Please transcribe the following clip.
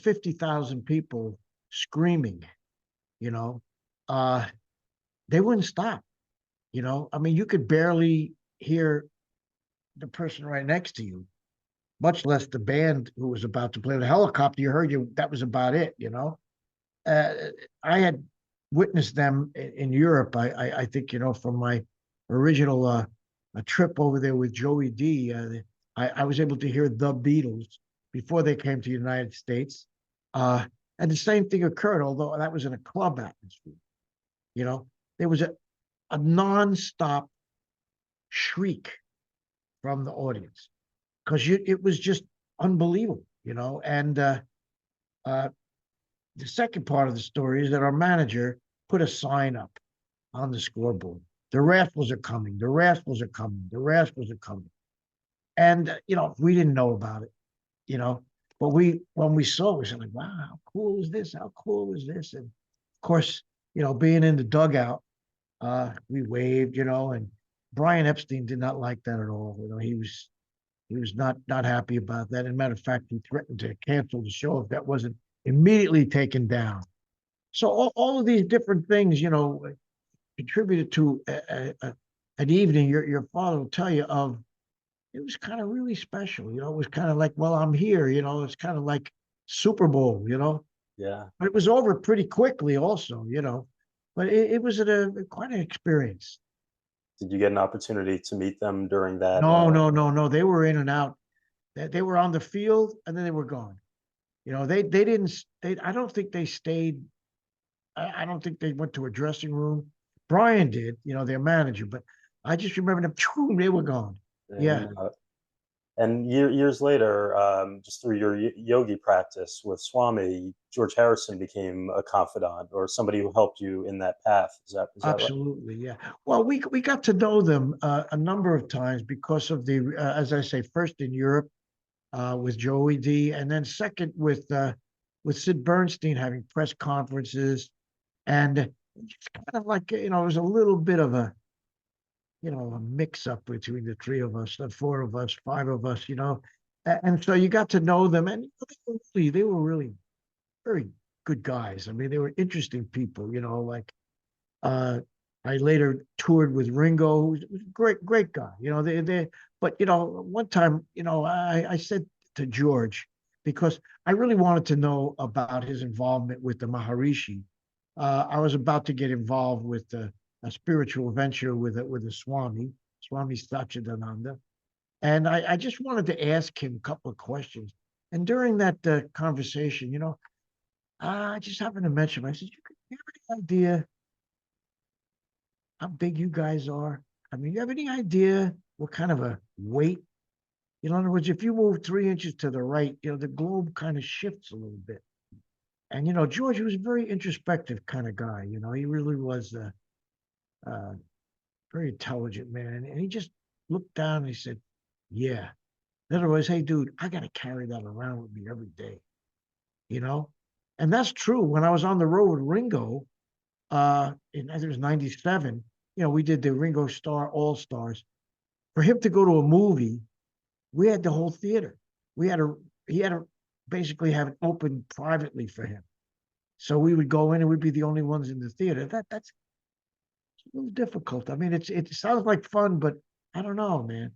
50,000 people screaming, you know, uh, they wouldn't stop. I mean, you could barely hear the person right next to you, much less the band who was about to play. The helicopter, you heard you, that was about it. Uh, I had witnessed them in Europe. I think, from my original a trip over there with Joey D. I was able to hear the Beatles before they came to the United States. Uh, and the same thing occurred, although that was in a club atmosphere. You know, there was a nonstop shriek from the audience because it was just unbelievable. And uh, the second part of the story is that our manager put a sign up on the scoreboard. The Rascals are coming. The Rascals are coming. The Rascals are coming. And we didn't know about it. You know, but when we saw it, we said like, wow, how cool is this? How cool is this? And of course, being in the dugout, we waved, and Brian Epstein did not like that at all. He was not happy about that. As a matter of fact, he threatened to cancel the show if that wasn't immediately taken down. So all of these different things, contributed to an evening. Your father will tell you of. It was kind of really special. It was kind of like, well, I'm here. It's kind of like Super Bowl. Yeah. But it was over pretty quickly, also. But it was quite an experience. Did you get an opportunity to meet them during that? No, no, no, no. They were in and out. They were on the field and then they were gone. They didn't. I don't think they stayed. I don't think they went to a dressing room. Brian did, their manager, but I just remember them. They were gone. Yeah, and years later, just through your yogi practice with Swami, George Harrison became a confidant or somebody who helped you in that path. Is that right? absolutely. Yeah. Well, we got to know them a number of times because of as I say, first in Europe with Joey D, and then second with Sid Bernstein having press conferences, and it's kind of like it was a little bit of a mix up between the three of us, the four of us, five of us, and so you got to know them, and they were really very good guys. I mean, they were interesting people, like uh, I later toured with Ringo, who's a great guy. But one time, I said to George, because I really wanted to know about his involvement with the Maharishi. I was about to get involved with a spiritual venture with a Swami Satchidananda, and I just wanted to ask him a couple of questions. And during that conversation, I just happened to mention, I said, you have any idea how big you guys are? I mean, you have any idea what kind of a weight? In other words, if you move 3 inches to the right, the globe kind of shifts a little bit. And, George was a very introspective kind of guy. He really was a very intelligent man. And he just looked down and he said, yeah. In other words, hey, dude, I got to carry that around with me every day, you know? And that's true. When I was on the road with Ringo, I think it was 97, we did the Ringo Starr All Stars. For him to go to a movie, we had the whole theater. He had to basically have it open privately for him. So we would go in and we'd be the only ones in the theater. That's a little difficult. I mean, it sounds like fun, but I don't know, man.